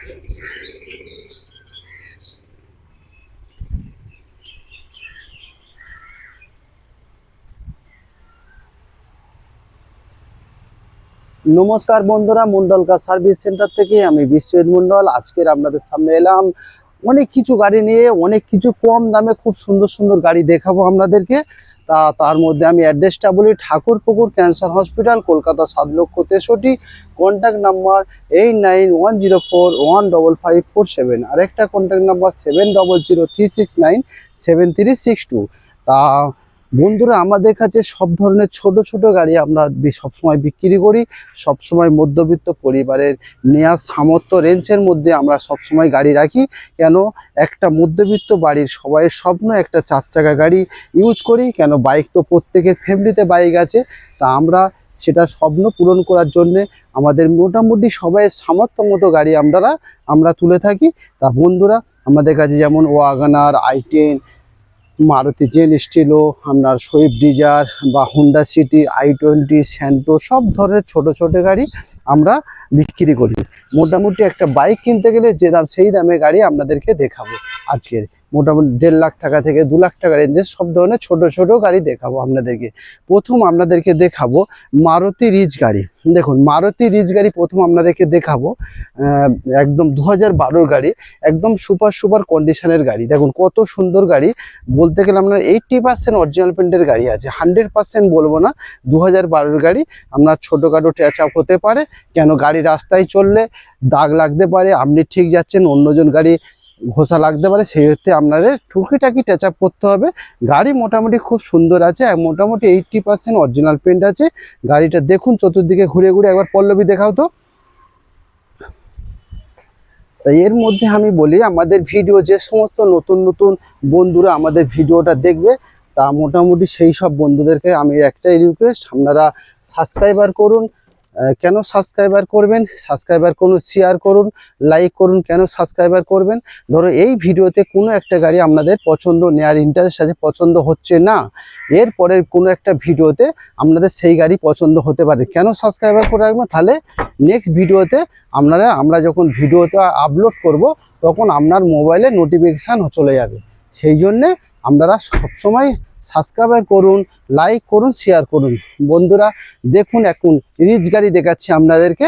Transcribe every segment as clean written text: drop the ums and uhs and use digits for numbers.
নমস্কার বন্ধুরা, Mondal car service centre থেকে আমি বিশ্বজিৎ মন্ডল আজকের আপনাদের সামনে এলাম অনেক কিছু গাড়ি নিয়ে, অনেক কিছু কম দামে খুব সুন্দর সুন্দর গাড়ি দেখাবো আপনাদেরকে। তার মধ্যে আমি অ্যাড্রেসটা বলি, Thakurpukur cancer hospital, Kolkata 7,63,। Contact number 8910415547, আরেকটা কন্ট্যাক্ট নাম্বার 7003697362। তা বন্ধুরা, আমাদের কাছে সব ধরনের ছোট ছোট গাড়ি আমরা সবসময় বিক্রি করি। সবসময় মধ্যবিত্ত পরিবারের নেওয়ার সামর্থ্য রেঞ্জের মধ্যে আমরা সবসময় গাড়ি রাখি। কেন, একটা মধ্যবিত্ত বাড়ির সবাইয়ের স্বপ্ন একটা 4 চাকা গাড়ি ইউজ করি। কেন, বাইক তো প্রত্যেকের ফ্যামিলিতে বাইক আছে। তা আমরা সেটা স্বপ্ন পূরণ করার জন্যে আমাদের মোটামুটি সবাইয়ের সামর্থ্য মতো গাড়ি আমরা তুলে থাকি। তা বন্ধুরা, আমাদের কাছে যেমন ওয়াগনার, i10, মারুতি জেন স্টিলো, আপনার সুইফট ডিজায়ার বা হুন্ডা সিটি, i20, স্যান্টো, সব ধরনের ছোট ছোট গাড়ি আমরা বিক্রি করি। মোটামুটি একটা বাইক কিনতে গেলে যে দাম সেই দামে গাড়ি আপনাদেরকে দেখাবো আজকের। মোটামুটি 1.5 লাখ টাকা থেকে 2 লাখ টাকা রেঞ্জের সব ধরনের ছোট ছোট গাড়ি দেখাবো আপনাদেরকে। প্রথম আপনাদেরকে দেখাবো মারুতি রিচ গাড়ি। দেখুন, মারুতি রিচ গাড়ি প্রথম আপনাদেরকে দেখাবো। একদম 2012 গাড়ি, একদম সুপার কন্ডিশনের গাড়ি। দেখুন কত সুন্দর গাড়ি। বলতে গেলে আপনার 80% অরিজিনাল পেন্টের গাড়ি আছে, 100% বলবো না। 2012 গাড়ি। আপনার ছোটোখাটো ট্যাচ আপ হতে পারে। কেন, গাড়ি রাস্তায় চললে দাগ লাগতে পারে, আপনি ঠিক যাচ্ছেন অন্যজন গাড়ি ঘষা লাগতে পারে, সেই হতে আপনাদের টুকিটাকি ট্যাচ আপ করতে হবে। গাড়ি মোটামুটি খুব সুন্দর আছে, মোটামুটি 80% অরিজিনাল পেন্ট আছে। গাড়িটা দেখুন চতুর্দিকে ঘুরে ঘুরে, একবার পল্লবী দেখাও তো। তাই এর মধ্যে আমি বলি, আমাদের ভিডিও যে সমস্ত নতুন নতুন বন্ধুরা আমাদের ভিডিওটা দেখবে, তা মোটামুটি সেই সব বন্ধুদেরকে আমি একটাই রিকোয়েস্ট, আপনারা সাবস্ক্রাইবার করুন। কেন সাবস্ক্রাইবার করবেন? সাবস্ক্রাইবার করুন, শেয়ার করুন, লাইক করুন। কেন সাবস্ক্রাইবার করবেন? ধরো এই ভিডিওতে কোনো একটা গাড়ি আপনাদের পছন্দ, নেওয়ার ইন্টারেস্ট আছে, পছন্দ হচ্ছে না, এরপরের কোনো একটা ভিডিওতে আপনাদের সেই গাড়ি পছন্দ হতে পারে। কেন সাবস্ক্রাইবার করে রাখবেন? তাহলে নেক্সট ভিডিওতে আমরা যখন ভিডিওটা আপলোড করব, তখন আপনার মোবাইলে নোটিফিকেশান চলে যাবে। সেই জন্যে আপনারা সবসময় সাবস্ক্রাইব করুন, লাইক করুন, শেয়ার করুন। বন্ধুরা দেখুন, এখন রিচ গাড়ি দেখাচ্ছি আপনাদেরকে।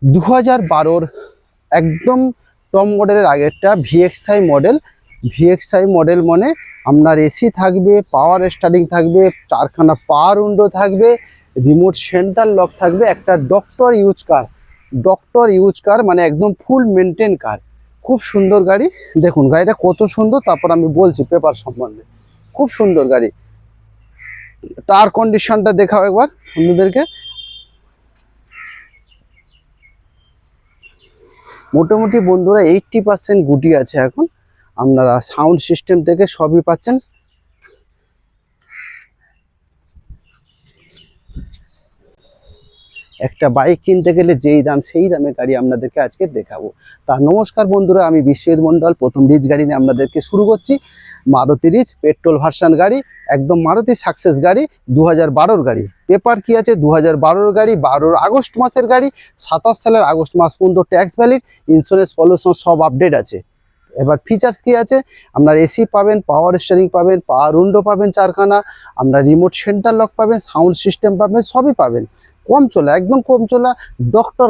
2012 একদম টপ মডেলের আগেরটা ভিএক্সআই মডেল। ভিএক্সআই মডেল মানে আপনার এসি থাকবে, পাওয়ার স্টারিং থাকবে, 4খানা পাওয়ার উইন্ডো থাকবে, রিমোট সেন্টার লক থাকবে, একটা ডক্টর ইউজ কার মানে একদম ফুল মেনটেন কার। খুব সুন্দর গাড়ি। দেখুন গাড়িটা কত সুন্দর, তারপর আমি বলছি পেপার সম্বন্ধে। খুব সুন্দর গাড়ি। টায়ার কন্ডিশনটা দেখাও একবার আপনাদেরকে। মোটামুটি বন্ধুরা 80% গুটি আছে এখন। আপনারা সাউন্ড সিস্টেম থেকে সবই পাচ্ছেন। একটা বাইক কিনতে গেলে যেই দাম সেই দামে গাড়ি আপনাদেরকে আজকে দেখাবো। তা নমস্কার বন্ধুরা, আমি বিশ্বজিৎ মন্ডল। প্রথম রিচ গাড়ি নিয়ে আপনাদেরকে শুরু করছি। মারুতি রিচ পেট্রোল ভার্সন গাড়ি, একদম মারুতি সাকসেস গাড়ি, 2012 গাড়ি। পেপার কি আছে? 2012 গাড়ি, 12 আগস্ট মাসের গাড়ি। 27 সালের আগস্ট মাস পর্যন্ত ট্যাক্স ভ্যালিড, ইন্স্যুরেন্স পলিউশন সব আপডেট আছে। এবার ফিচার্স কি আছে? আপনার এসি পাবেন, পাওয়ার স্টিয়ারিং পাবেন, পাওয়ার উইন্ডো পাবেন 4খানা, আপনার রিমোট সেন্টার লক পাবেন, সাউন্ড সিস্টেম পাবেন, সবই পাবেন। কম চলা, একদম কম চলা, ডক্টর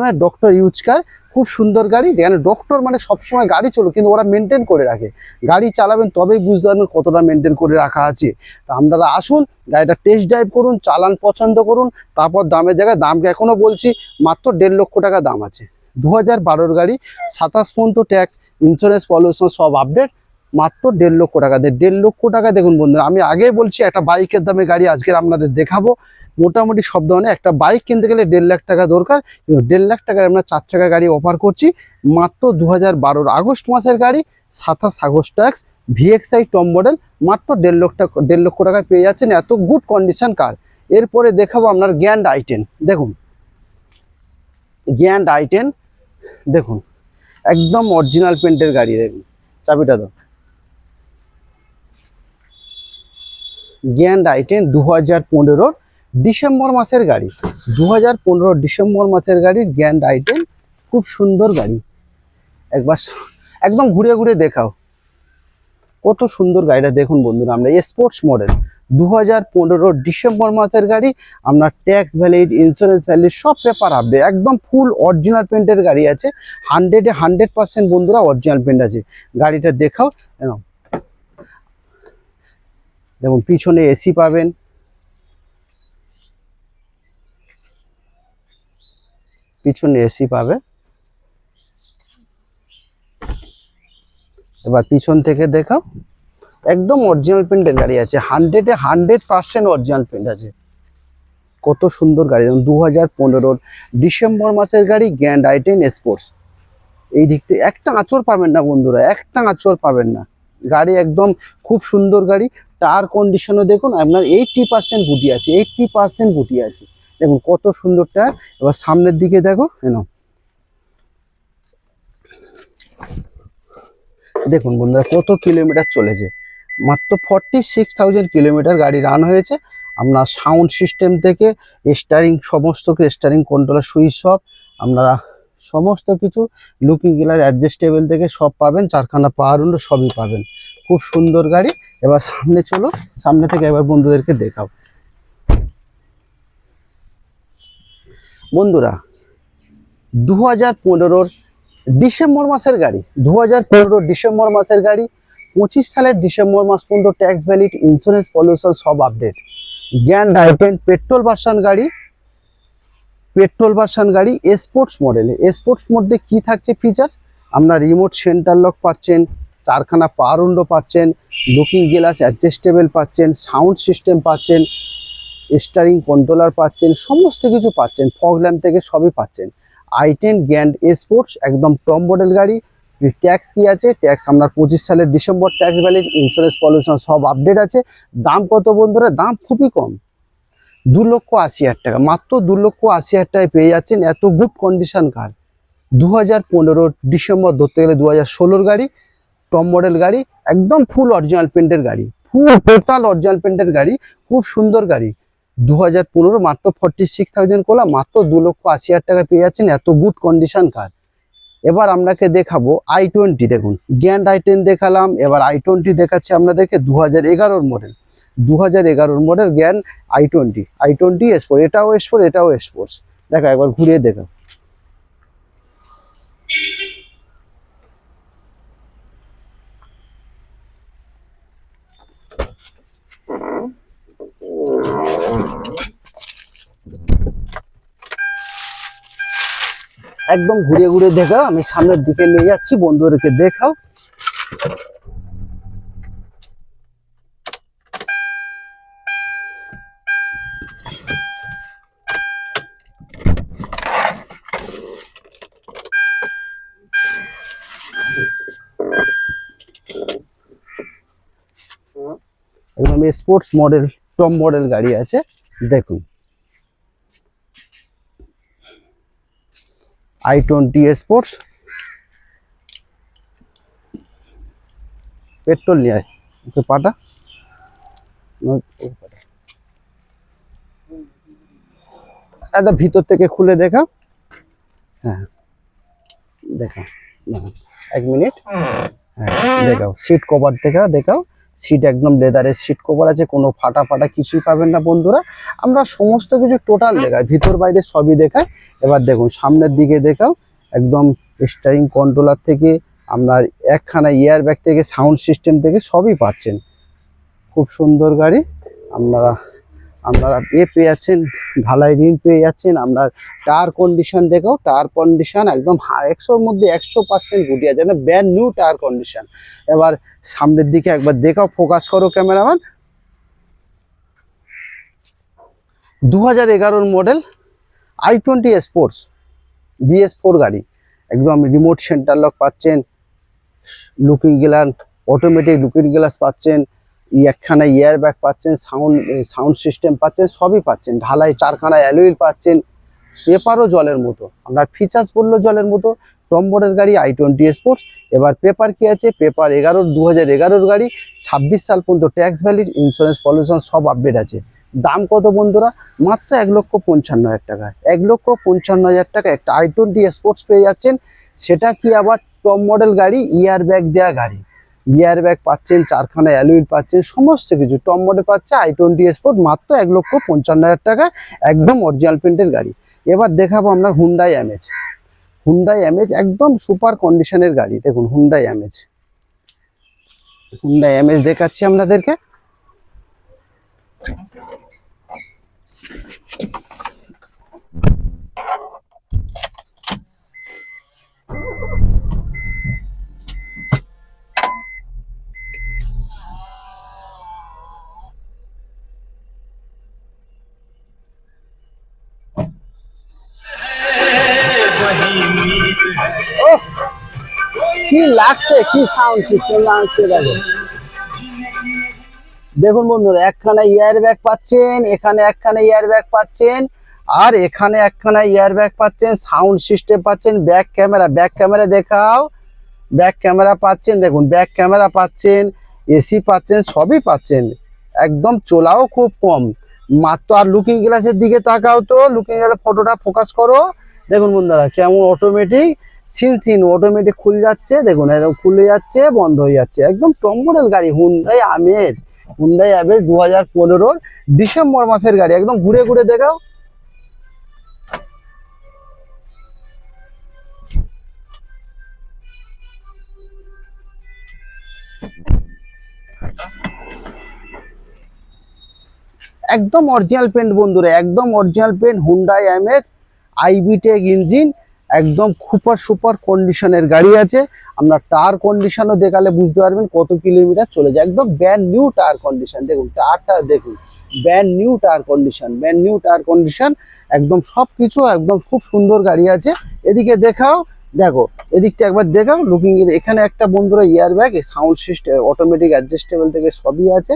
মানে ডক্টর ইউজ কার। খুব সুন্দর গাড়ি। এখানে ডক্টর মানে সবসময় গাড়ি চলো, কিন্তু ওরা মেনটেন করে রাখে। গাড়ি চালাবেন তবেই বুঝতে পারবেন কতটা মেনটেন করে রাখা আছে। তা আপনারা আসুন, গাড়িটা টেস্ট ড্রাইভ করুন, চালান, পছন্দ করুন, তারপর দামের জায়গায় দামকে এখনও বলছি মাত্র 1.5 লক্ষ টাকা দাম আছে। 2012 গাড়ি, 27 পর্যন্ত ট্যাক্স, ইন্স্যুরেন্স পলিউশন সব আপডেট, মাত্র 1.5 লক্ষ টাকা। 1.5 লক্ষ টাকা। দেখুন বন্ধুরা, আমি আগে বলছি একটা বাইকের দামে গাড়ি আজকের আপনাদের দেখাবো। মোটামুটি সব ধরনের একটা বাইক কিনতে গেলে 1.5 লাখ টাকা দরকার, কিন্তু 1.5 লাখ টাকায় আমরা 4 চাকা গাড়ি অফার করছি। মাত্র 2012 আগস্ট মাসের গাড়ি, 27 August tax, VXI top model, মাত্র 1.5 লক্ষ টাকায় পেয়ে যাচ্ছেন এত গুড কন্ডিশন কার। এরপরে দেখাবো আপনার গ্র্যান্ড i10। দেখুন গ্র্যান্ড i10, দেখুন একদম অরিজিনাল পেন্টের গাড়ি। দেখুন চাবিটা দাও। গ্র্যান্ড i10 2015 ডিসেম্বর মাসের গাড়ি। 2015 ডিসেম্বর মাসের গাড়ি গ্র্যান্ড i10। খুব সুন্দর গাড়ি, একবার একদম ঘুরে ঘুরে দেখাও কত সুন্দর গাড়িটা। দেখুন বন্ধুরা, আমরা স্পোর্টস মডেল 2015 ডিসেম্বর মাসের গাড়ি। আপনার ট্যাক্স ভ্যালিড, ইন্স্যুরেন্স ভ্যালিড, সব পেপার আপডেট, একদম ফুল অরিজিনাল পেন্টের গাড়ি আছে। 100% বন্ধুরা অরিজিনাল পেন্ট আছে। গাড়িটা দেখাও। দেখুন পিছনে এসি পাবেন, পিছনে এসি পাবে। এবার পিছন থেকে দেখাও, একদম অরিজিনাল পেন্টের গাড়ি আছে। 100% অরিজিনাল পেন্ট আছে। কত সুন্দর গাড়ি, 2015 ডিসেম্বর মাসের গাড়ি, গ্র্যান্ড i10 স্পোর্টস। এই দিক থেকে একটা আঁচড় পাবেন না বন্ধুরা, একটা আঁচড় পাবেন না। গাড়ি একদম খুব সুন্দর গাড়ি। টায়ার কন্ডিশনও দেখুন, আপনার 80% বুটি আছে, 80% বুটি আছে। দেখুন কত সুন্দর টায়ার। এবার সামনের দিকে দেখো, দেখুন বন্ধুরা কত কিলোমিটার চলেছে। মাত্র 46,000 কিলোমিটার গাড়ি রান হয়েছে। আপনার সাউন্ড সিস্টেম থেকে স্টারিং, সমস্ত স্টারিং কন্ট্রোলার, সুইচ অফ, আপনারা সমস্ত কিছু, লুকিং গ্লাস অ্যাডজাস্টেবল থেকে সব পাবেন। চারখানা পাওয়ার উইন্ডো সবই পাবেন। খুব সুন্দর গাড়ি। এবার সামনে চলো, সামনে থেকে এবার বন্ধুদেরকে দেখাও। বন্ধুরা 2015 ডিসেম্বর মাসের গাড়ি, 2015 ডিসেম্বর মাসের গাড়ি, 25 সালের ডিসেম্বর মাস পর্যন্ত ট্যাক্স ভ্যালিড, ইন্স্যুরেন্স, পলিউশন সব update. Grand i10 petrol version গাড়ি, পেট্রোল ভার্সন গাড়ি, স্পোর্টস মডেলে। স্পোর্টস মধ্যে কি থাকছে ফিচার, আপনার রিমোট সেন্টার লক পাচ্ছেন, চারখানা পাওয়ার উইন্ডো পাচ্ছেন, লুকিং গ্লাস অ্যাডজাস্টেবল পাচ্ছেন, সাউন্ড সিস্টেম পাচ্ছেন, স্টারিং কন্ট্রোলার পাচ্ছেন, সমস্ত কিছু পাচ্ছেন, ফগ ল্যাম্প থেকে সবই পাচ্ছেন। i10 গ্র্যান্ড স্পোর্টস একদম টপ মডেল গাড়ি। ট্যাক্স কি আছে, ট্যাক্স আপনার 25 সালের December tax valid, insurance, pollution সব আপডেট আছে। দাম কত বন্ধুরা, দাম খুবই কম, 2,80,000 টাকা, মাত্র 2,80,000 টাকায় পেয়ে যাচ্ছেন এত গুড কন্ডিশন কার। 2015 ডিসেম্বর ধরতে গেলে 2016 গাড়ি, টপ মডেল গাড়ি, একদম ফুল অরিজিনাল পেন্টের গাড়ি, ফুল টোটাল অরিজিনাল পেন্টের গাড়ি, খুব সুন্দর গাড়ি। 2015 মাত্র 46,000 কোলা, মাত্র 2,80,000 টাকা পেয়ে যাচ্ছেন এত গুড কন্ডিশন কার। এবার আপনাকে দেখাবো i20। দেখুন গ্র্যান্ড i10 দেখালাম, এবার i20 দেখাচ্ছি আপনাদেরকে 2011 model, 2011 model grand i20 sport. এটাও স্পোর্ট, এটাও স্পোর্টস। দেখো একবার ঘুরিয়ে দেখো। একদম ঘুরে ঘুরে দেখাও, আমি সামনের দিকে নিয়ে যাচ্ছি, বন্ধুদেরকে দেখাও। একদম স্পোর্টস মডেল, টপ মডেল গাড়ি আছে। দেখুন i20 স্পোর্টস, পেট্রোল নিয়ে আয় ওকে পাটা, একদম ভিতর থেকে খুলে দেখা। হ্যাঁ দেখা, এক মিনিট। হ্যাঁ দেখাও, সিট কভার দেখাও। সিট একদম লেদারের সিট কভার আছে, কোনো ফাটা ফাটা কিছুই পাবেন না বন্ধুরা। আমরা সমস্ত কিছু টোটাল দেখাই, ভিতর বাইরে সবই দেখাই। এবার দেখুন সামনের দিকে দেখাও, একদম স্টারিং কন্ট্রোলার থেকে আপনার একখানা এয়ার ব্যাগ থেকে সাউন্ড সিস্টেম থেকে সবই পাচ্ছেন। খুব সুন্দর গাড়ি। আপনারা পেয়ে যাচ্ছেন, ঢালাই রিন পেয়ে যাচ্ছেন। আপনার টায়ার কন্ডিশন দেখো, টায়ার কন্ডিশন একদম 100-র মধ্যে 100% গুটি আছে, ব্র্যান্ড নিউ টায়ার কন্ডিশন। এবার সামনের দিকে একবার দেখাও, ফোকাস করো cameraman. 2011 model i20 sports BS4 গাড়ি, একদম রিমোট সেন্টার লক পাচ্ছেন, looking glass, automatic looking glass পাচ্ছেন, একখানা এয়ার ব্যাগ পাচ্ছেন, সাউন্ড সিস্টেম পাচ্ছেন, সবই পাচ্ছেন। ঢালাই চারখানা অ্যালুইল পাচ্ছেন, পেপারও জলের মতো, আপনার ফিচার্স বললো জলের মতো। টপ মডেল গাড়ি i20 স্পোর্টস। এবার পেপার কি আছে, পেপার 2011 গাড়ি, 26 সাল পর্যন্ত ট্যাক্স ভ্যালিড, ইন্স্যুরেন্স পলিউশন সব আপডেট আছে। দাম কত বন্ধুরা, মাত্র 1,55,000 টাকা। 1,55,000 টাকা একটা i20 স্পোর্টস পেয়ে যাচ্ছেন। সেটা কি আবার টপ মডেল গাড়ি, ইয়ার ব্যাগ দেওয়া গাড়ি, ইয়ার ব্যাগ পাচ্ছেন, 4খানা অ্যালুইল পাচ্ছেন, সমস্ত কিছু টপ মডেল পাচ্ছে i20 স্পোর্ট মাত্র 1,55,000 টাকা, একদম অরিজিনাল প্রিন্টের গাড়ি। এবার দেখাবো আমরা হুন্ডাই অ্যামেজ। হুন্ডাই অ্যামেজ একদম সুপার কন্ডিশনের গাড়ি। দেখুন হুন্ডাই অ্যামেজ, হুন্ডাই অ্যামেজ দেখাচ্ছি আপনাদেরকে। ও কি লাগছে, কি সাউন্ড সিস্টেম লাগছে দেখো। দেখুন বন্ধুরা, একখানা ইয়ার ব্যাগ পাচ্ছেন, এখানে একখানা ইয়ার ব্যাগ পাচ্ছেন, আর এখানে একখানা ইয়ার ব্যাগ পাচ্ছেন, সাউন্ড সিস্টেম পাচ্ছেন, ব্যাক ক্যামেরা, ব্যাক ক্যামেরা দেখাও, ব্যাক ক্যামেরা পাচ্ছেন, দেখুন ব্যাক ক্যামেরা পাচ্ছেন, এসি পাচ্ছেন, সবই পাচ্ছেন। একদম চোলাও খুব কম মাত্র। আর লুকিং গ্লাসের দিকে তাকাও তো, লুকিং গ্লাসের ফটোটা ফোকাস করো। দেখুন বন্ধুরা কেমন অটোমেটিক সিন অটোমেটিক খুলে যাচ্ছে, দেখুন একদম খুলে যাচ্ছে, বন্ধ হয়ে যাচ্ছে। একদম টপ মডেল গাড়ি হুন্ডাই আমেজ। হুন্ডাই আমেজ 2015 ডিসেম্বর মাসের গাড়ি। একদম ঘুরে ঘুরে দেখাও। একদম অরিজিনাল পেন্ট বন্ধুরা, একদম original paint Hyundai Amaze, iVTEC engine, একদম সুপার সুপার কন্ডিশনের গাড়ি আছে। আপনার টায়ার কন্ডিশনও দেখালে বুঝতে পারবেন কত কিলোমিটার চলে যায়। একদম ব্র্যান্ড নিউ টায়ার কন্ডিশন, দেখুন টায়ারটা দেখুন, brand new tyre condition, brand new tyre condition, একদম সব কিছু একদম খুব সুন্দর গাড়ি আছে। এদিকে দেখাও, দেখো এদিকটা একবার দেখাও লুকিং। এখানে একটা বন্ধুরা ইয়ার bag, sound system automatic adjustable থেকে সবই আছে।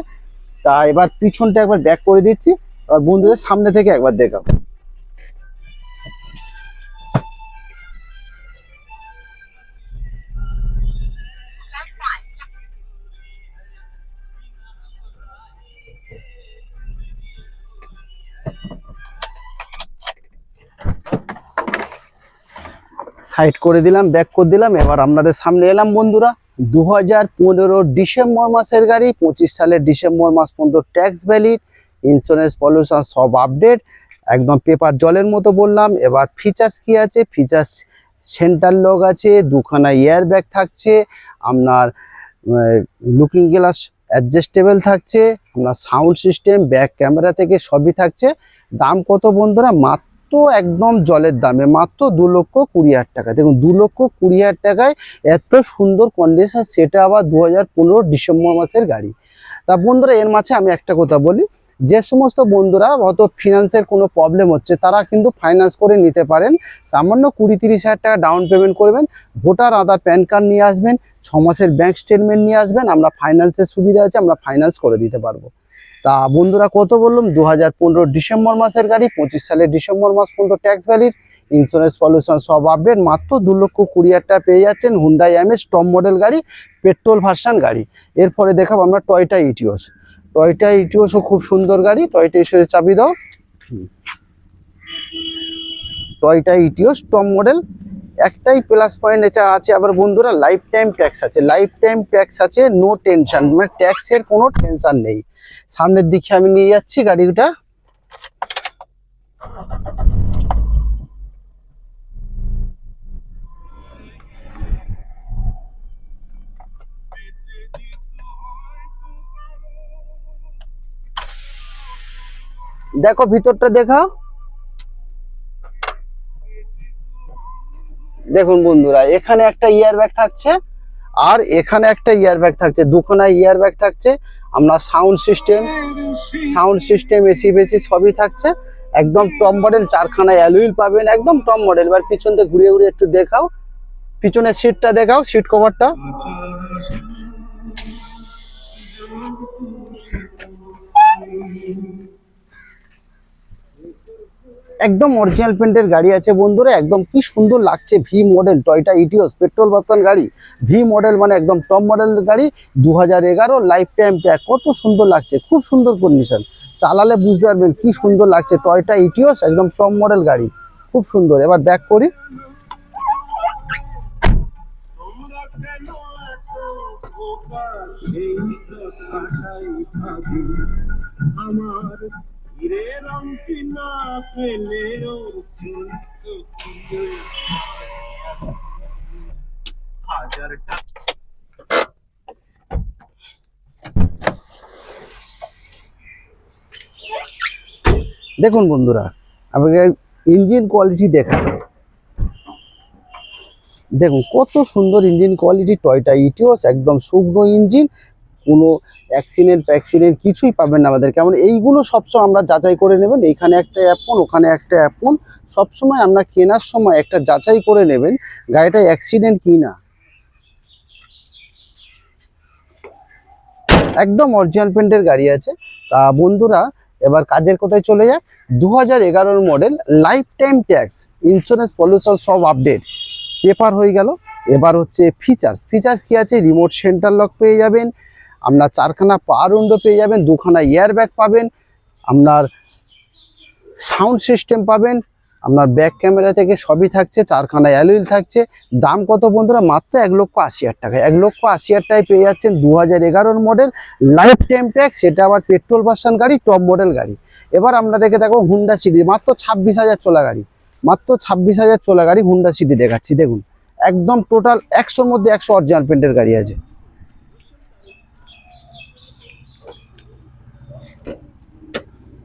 তা এবার পিছনটা একবার ব্যাক করে দিচ্ছি, আর বন্ধুদের সামনে থেকে একবার দেখাও। সাইড করে দিলাম, ব্যাক করে দিলাম। এবার আপনাদের সামনে এলাম বন্ধুরা। 2015 ডিসেম্বর মাসের গাড়ি, 25 সালের ডিসেম্বর মাস পর্যন্ত ট্যাক্স ভ্যালিড, ইন্স্যুরেন্স পলিউশন সব আপডেট, একদম পেপার জলের মতো বললাম। এবার ফিচার্স কি আছে, ফিচার্স সেন্টার লক আছে, 2খানা ইয়ার ব্যাগ থাকছে, আপনার লুকিং গ্লাস অ্যাডজাস্টেবল থাকছে, আপনার সাউন্ড সিস্টেম, ব্যাক ক্যামেরা থেকে সবই থাকছে। দাম কত বন্ধুরা, মাত্র একদম জলের দামে, মাত্র 2,20,000 টাকা। দেখুন 2,20,000 টাকায় এত সুন্দর কন্ডিশন, সেটা আবার 2015 ডিসেম্বর মাসের গাড়ি। তা বন্ধুরা এর মাঝে আমি একটা কথা বলি, যে সমস্ত বন্ধুরা হয়তো ফিনান্সের কোনো প্রবলেম হচ্ছে, তারা কিন্তু ফাইন্যান্স করে নিতে পারেন। সামান্য 20-30 হাজার টাকা ডাউন পেমেন্ট করবেন, ভোটার আধার প্যান কার্ড নিয়ে আসবেন, 6 মাসের ব্যাংক স্টেটমেন্ট নিয়ে আসবেন, আমরা ফাইন্যান্সের সুবিধা আছে, আমরা ফাইন্যান্স করে দিতে পারবো। তা বন্ধুরা কত বললাম, 2015 ডিসেম্বর মাসের গাড়ি, 25 সালের ডিসেম্বর মাস পর্যন্ত ট্যাক্স ভ্যালিড, ইন্স্যুরেন্স পলিউশন সব আপডেট, মাত্র 2,20,000 টাকা পেয়ে যাচ্ছেন। হুন্ডাই অ্যামেজ টপ মডেল গাড়ি, পেট্রোল ভার্সন গাড়ি। এরপরে দেখাবো আমরা টয়োটা ইটিওস। টয়োটা ইটিওসও খুব সুন্দর গাড়ি। টয়োটা ইটিওসের চাবি দাও। Toyota Etios top model. একটাই প্লাস পয়েন্ট এটা আছে আবার বন্ধুরা, লাইফ টাইম ট্যাক্স আছে, লাইফ টাইম ট্যাক্স আছে, নো টেনশন, মানে ট্যাক্সের কোনো টেনশন নেই। সামনের দিকে আমি নিয়ে যাচ্ছি গাড়িটা। দেখো ভিতরটা দেখাও। দেখুন বন্ধুরা, এখানে একটা ইয়ার ব্যাগ থাকছে, আর এখানে একটা ইয়ার ব্যাগ থাকছে, 2খানা ইয়ার ব্যাগ থাকছে। আপনার সাউন্ড সিস্টেম এসি বেসি সবই থাকছে। একদম টপ মডেল, 4খানা অ্যালুইল পাবেন, একদম টপ মডেল। এবার পিছন থেকে ঘুরিয়ে ঘুরিয়ে একটু দেখাও, পিছনের সিটটা দেখাও, সিট কভারটা। একদম অরিজিনাল পেন্টের গাড়ি আছে বন্ধুরা, একদম কি সুন্দর লাগছে। V model Toyota Etios petrol version গাড়ি, ভি মডেল মানে একদম টপ মডেলের গাড়ি, 2011 লাইফ টাইম প্যাক, কত সুন্দর লাগছে, খুব সুন্দর কন্ডিশন। চালালে বুঝতে পারবেন কি সুন্দর লাগছে। টয়োটা ইটিওস একদম টপ মডেল গাড়ি, খুব সুন্দর। এবার ব্যাক করি। দেখুন বন্ধুরা, আমাকে ইঞ্জিন কোয়ালিটি দেখা, দেখুন কত সুন্দর ইঞ্জিন কোয়ালিটি। টয়োটা ইটিওস একদম শুকনো ইঞ্জিন, কোনো অ্যাক্সিডেন্ট ফ্যাক্সিডেন্ট কিছুই পাবেন না আমাদের। কেমন এইগুলো সবসময় আমরা যাচাই করে নেবেন, এইখানে একটা অ্যাপন ওখানে একটা অ্যাপন, সবসময় আমরা কেনার সময় একটা যাচাই করে নেবেন গাড়িটা অ্যাক্সিডেন্ট কি না। একদম অরিজিনাল পেন্টের গাড়ি আছে। তা বন্ধুরা এবার কাজের কোথায় চলে যাক। 2011 model, life time tax, insurance pollution সব আপডেট, পেপার হয়ে গেল। এবার হচ্ছে ফিচার্স। ফিচার্স কি আছে? রিমোট সেন্টার লক পেয়ে যাবেন, আপনার 4খানা পাওয়ার উইন্ডো পেয়ে যাবেন, 2খানা এয়ার ব্যাগ পাবেন, আপনার সাউন্ড সিস্টেম পাবেন, আপনার ব্যাক ক্যামেরা থেকে সবই থাকছে, 4খানা অ্যালুইল থাকছে। দাম কত বন্ধুরা? মাত্র 1,80,000 টাকায়। 1,80,000 টাকায় পেয়ে যাচ্ছেন 2011 মডেল লাইফ টাইম ট্যাক্স, সেটা আবার পেট্রোল ভার্সন গাড়ি, টপ মডেল গাড়ি। এবার আমরা দেখে দেখো হুন্ডা সিটি, মাত্র 26,000 চলা গাড়ি, মাত্র 26,000 চলা গাড়ি হুন্ডা সিটি দেখাচ্ছি। দেখুন একদম টোটাল 100-র মধ্যে 100 অরিজিনাল পেন্টের গাড়ি আছে।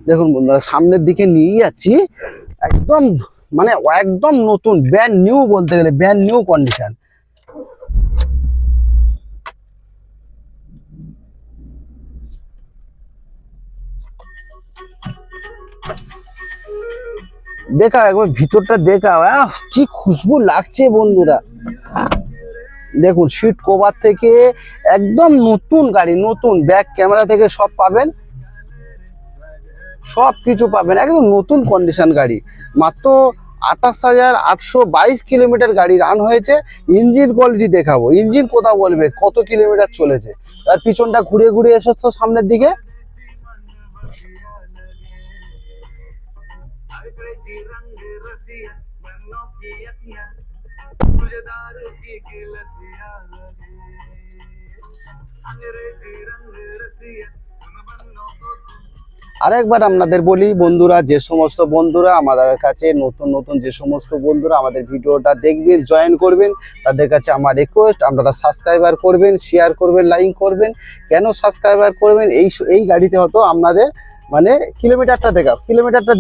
দেখুন বন্ধুরা সামনের দিকে নিয়ে যাচ্ছি, একদম মানে একদম নতুন ব্র্যান্ড নিউ, বলতে গেলে ব্র্যান্ড নিউ কন্ডিশন। দেখা একবার ভিতরটা দেখা, কি খুশবু লাগছে বন্ধুরা। দেখুন সিট কভার থেকে একদম নতুন গাড়ি, নতুন ব্যাক ক্যামেরা থেকে সব পাবেন, সব কিছু পাবেন, একদম নতুন কন্ডিশন গাড়ি। মাত্র 28,822 কিলোমিটার গাড়ি রান হয়েছে। ইঞ্জিন কোয়ালিটি দেখাবো, ইঞ্জিন কোথা বলবে কত কিলোমিটার চলেছে। তার পিছনটা ঘুরে ঘুরে এসো তো সামনের দিকে। আরেকবার আপনাদের বলি বন্ধুরা, যে সমস্ত বন্ধুরা আমাদের কাছে নতুন নতুন যে সমস্ত বন্ধুরা আমাদের ভিডিওটা দেখবেন, জয়েন করবেন, তাদের কাছে আমার রিকোয়েস্ট, আপনারা সাবস্ক্রাইবার করবেন, শেয়ার করবেন, লাইক করবেন। কেন সাবস্ক্রাইবার করবেন? এই গাড়িতে হয়তো আপনাদের মানে কিলোমিটারটা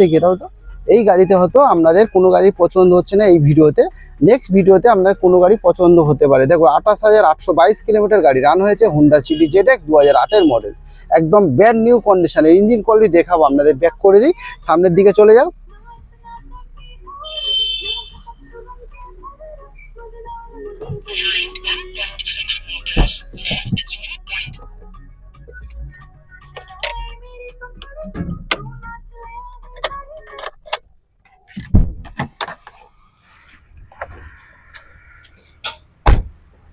দেখে হয়তো এই গাড়িতে হয়তো আপনাদের কোনো গাড়ি পছন্দ হচ্ছে না, এই ভিডিওতে নেক্সট ভিডিওতে আপনাদের কোনো গাড়ি পছন্দ হতে পারে। দেখো 28,822 কিলোমিটার গাড়ি রান হয়েছে, হুন্ডা সিটি জেডএক্স 2008-এর মডেল, একদম ব্র্যান্ড নিউ কন্ডিশনে। ইঞ্জিন কোয়ালিটি দেখাবো আপনাদের, ব্যাক করে দিই, সামনের দিকে চলে যাও।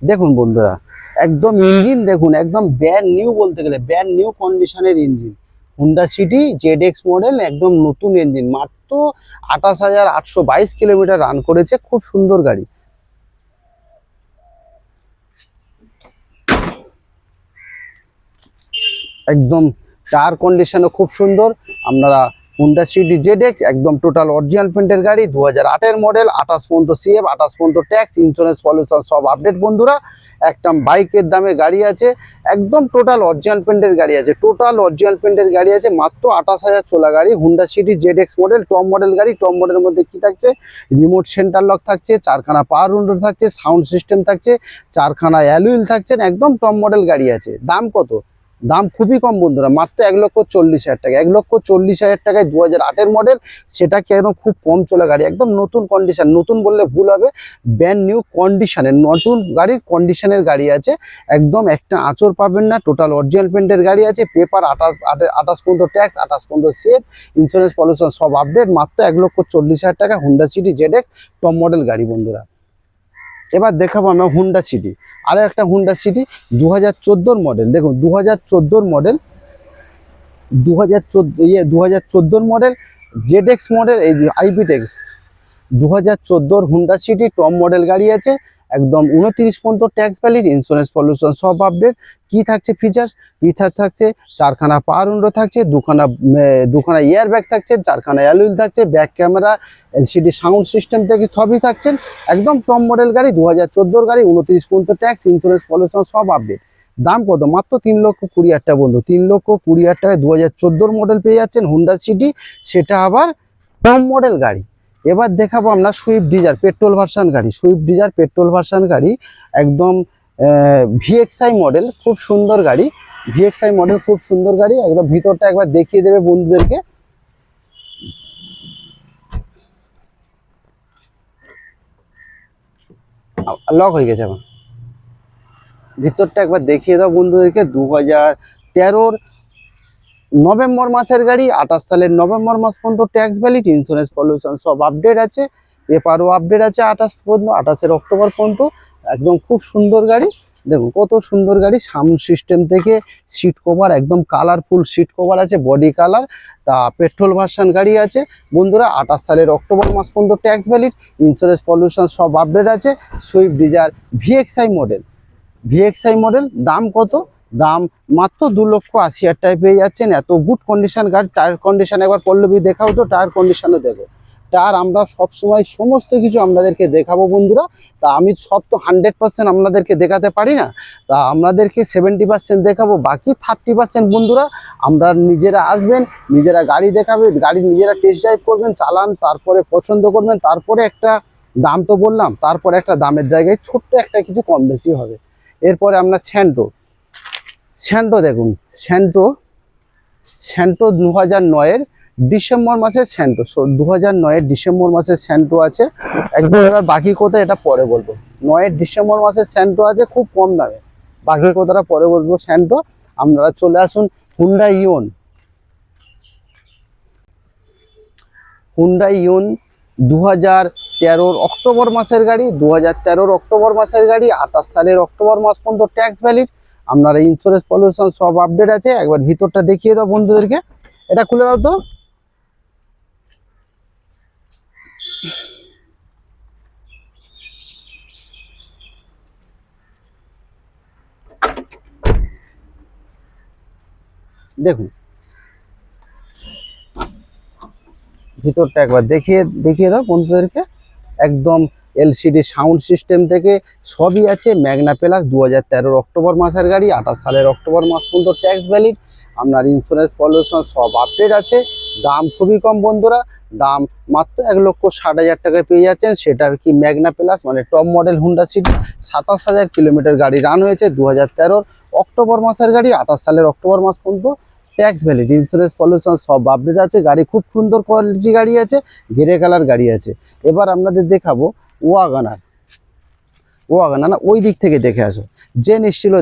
দেখুন বন্ধুরা একদম ইঞ্জিন দেখুন, একদম ব্র্যান্ড নিউ, বলতে গেলে ব্র্যান্ড নিউ কন্ডিশনের engine. Honda city ZX model, একদম নতুন ইঞ্জিন, মাত্র 28,822 কিলোমিটার রান করেছে, খুব সুন্দর গাড়ি। একদম টায়ার কন্ডিশনও খুব সুন্দর। আপনারা হুন্ডা সিটি জেডএক্স একদম টোটাল অরিজিনাল পেন্টের গাড়ি, 2008-এর মডেল, 28 পর্যন্ত সিএফ, 28 পর্যন্ত ট্যাক্স, ইন্স্যুরেন্স পলিউশন সব আপডেট বন্ধুরা। একটা বাইকের দামে গাড়ি আছে, একদম টোটাল অরিজিনাল পেন্টের গাড়ি আছে, টোটাল অরিজিনাল পেন্টের গাড়ি আছে, মাত্র 28,000 চলা গাড়ি, Honda city ZX model, top model গাড়ি। টপ মডেলের মধ্যে কি থাকছে? রিমোট সেন্টার লক থাকছে, 4খানা পাওয়ার উইন্ডো থাকছে, সাউন্ড সিস্টেম থাকছে, 4খানা অ্যালুইল থাকছে, একদম টপ মডেল গাড়ি আছে। দাম কত? দাম খুবই কম বন্ধুরা, মাত্র 1,40,000 টাকা। 1,40,000 টাকায় 2008-এর মডেল, সেটাকে একদম খুব কম চলা গাড়ি, একদম নতুন কন্ডিশন, নতুন বললে ভুল হবে, ব্র্যান্ড নিউ কন্ডিশনের নতুন গাড়ির কন্ডিশনের গাড়ি আছে। একদম একটা আঁচড় পাবেন না, টোটাল অরিজিনাল পেন্টের গাড়ি আছে। পেপার 28 পর্যন্ত ট্যাক্স, 28 পর্যন্ত সেফ, ইন্স্যুরেন্স পলিউশন সব আপডেট। মাত্র 1,40,000 টাকা Honda city ZX top model গাড়ি বন্ধুরা। এবার দেখাবো আমরা হুন্ডা সিটি, আরও একটা হুন্ডা সিটি 2014 মডেল। দেখুন 2014 মডেল, 2014 মডেল ZX মডেল, এই যে আইবিটেক 2014 হুন্ডা সিটি টপ মডেল গাড়ি আছে। একদম 29 পর্যন্ত ট্যাক্স ভ্যালিড, ইন্স্যুরেন্স পলিউশন সব আপডেট। কি থাকছে ফিচার্স থাকছে, 4খানা পাওয়ার উইন্ডো থাকছে, দুখানা এয়ার ব্যাগ থাকছে, 4খানা অ্যালুইল থাকছে, back camera, LCD sound system থেকে সবই থাকছেন। একদম টপ মডেল গাড়ি, 2014 গাড়ি, 29 পর্যন্ত ট্যাক্স, ইন্স্যুরেন্স পলিউশন সব আপডেট। দাম কত? মাত্র 3,20,000 টাকা বন্ধু, 3,20,000 টাকায় 2014 মডেল পেয়ে যাচ্ছেন হুন্ডা সিটি, সেটা আবার টপ মডেল গাড়ি। এবার দেখাবো আমরা সুইফট ডিজার পেট্রোল ভার্সন গাড়ি, সুইফট ডিজার পেট্রোল ভার্সন গাড়ি, একদম VXI মডেল, খুব সুন্দর গাড়ি, VXI মডেল খুব সুন্দর গাড়ি। একদম ভিতরটা একবার দেখিয়ে দেবে বন্ধুদেরকে। লক হয়ে গেছে আমার, ভিতরটা একবার দেখিয়ে দাও বন্ধুদেরকে। 2013 নভেম্বর মাসের গাড়ি, 28 সালের নভেম্বর মাস পর্যন্ত ট্যাক্স ভ্যালিড, ইন্স্যুরেন্স পলিউশন সব আপডেট আছে, পেপারও আপডেট আছে 28 পর্যন্ত, 28 অক্টোবর পর্যন্ত। একদম খুব সুন্দর গাড়ি, দেখুন কত সুন্দর গাড়ি। সাউন্ড সিস্টেম থেকে সিট কভার, একদম কালারফুল সিট কভার আছে, বডি কালার। তা পেট্রোল ভার্সন গাড়ি আছে বন্ধুরা, 28 সালের অক্টোবর মাস পর্যন্ত ট্যাক্স ভ্যালিড, ইন্স্যুরেন্স পলিউশন সব আপডেট আছে। Swift Dzire VXI model, VXI model. দাম কত? দাম মাত্র 2,80,000 টাকায় পেয়ে যাচ্ছেন। এত গুড কন্ডিশন গাড়ি। টায়ার কন্ডিশন একবার পল্লবী দেখাও তো, টায়ার কন্ডিশনও দেখো। টায়ার আমরা সবসময় সমস্ত কিছু আপনাদেরকে দেখাবো বন্ধুরা। তা আমি সব তো 100% আপনাদেরকে দেখাতে পারি না, তা আপনাদেরকে 70% দেখাবো, বাকি 30% বন্ধুরা আমরা নিজেরা আসবেন, নিজেরা গাড়ি দেখাবেন, গাড়ি নিজেরা টেস্ট ড্রাইভ করবেন, চালান, তারপরে পছন্দ করবেন, তারপরে একটা দাম তো বললাম, তারপরে একটা দামের জায়গায় ছোট্ট একটা কিছু কম বেশি হবে। এরপরে আমরা স্যান্টো দেখুন, স্যান্টো 2009-এর ডিসেম্বর মাসের স্যান্টো, 2009-এর ডিসেম্বর মাসের স্যান্টো আছে একদম। এবার বাকি কথা এটা পরে বলবো। 9-এর ডিসেম্বর মাসের স্যান্টো আছে খুব কম দামে, বাকি কথাটা পরে বলবো। স্যান্টো আপনারা চলে আসুন। হুন্ডা ইয়ন 2013 অক্টোবর মাসের গাড়ি, 2013 অক্টোবর মাসের গাড়ি, 28 সালের অক্টোবর মাস পর্যন্ত ট্যাক্স ভ্যালিড। আপনারা ইন্স্যুরেন্স পলিউশন সব আপডেট আছে। একবার ভিতরটা দেখিয়ে দাও বন্ধুদেরকে, এটা খুলে দাও তো। দেখুন ভিতরটা একবার দেখিয়ে দাও বন্ধুদেরকে। একদম LCD সাউন্ড সিস্টেম থেকে সবই আছে। ম্যাগনা প্লাস 2013 অক্টোবর মাসের গাড়ি, 28 সালের অক্টোবর মাস পর্যন্ত ট্যাক্স ভ্যালিড। আপনার ইন্স্যুরেন্স পলিউশন সব আপডেট আছে। দাম খুবই কম বন্ধুরা, দাম মাত্র 1,60,000 টাকায় পেয়ে যাচ্ছেন। সেটা কি ম্যাগনা প্লাস মানে top model Honda city. 27,000 kilometre গাড়ি রান হয়েছে, 2013 অক্টোবর মাসের গাড়ি, 28 সালের অক্টোবর মাস পর্যন্ত ট্যাক্স ভ্যালিড, ইন্স্যুরেন্স পলিউশন সব আপডেট আছে। গাড়ি খুব সুন্দর কোয়ালিটি গাড়ি আছে, গ্রে কালার গাড়ি আছে। এবার আপনাদের দেখাবো ওয়াগনার না, ওই দিক থেকে দেখে আসো। জেন স্টিলও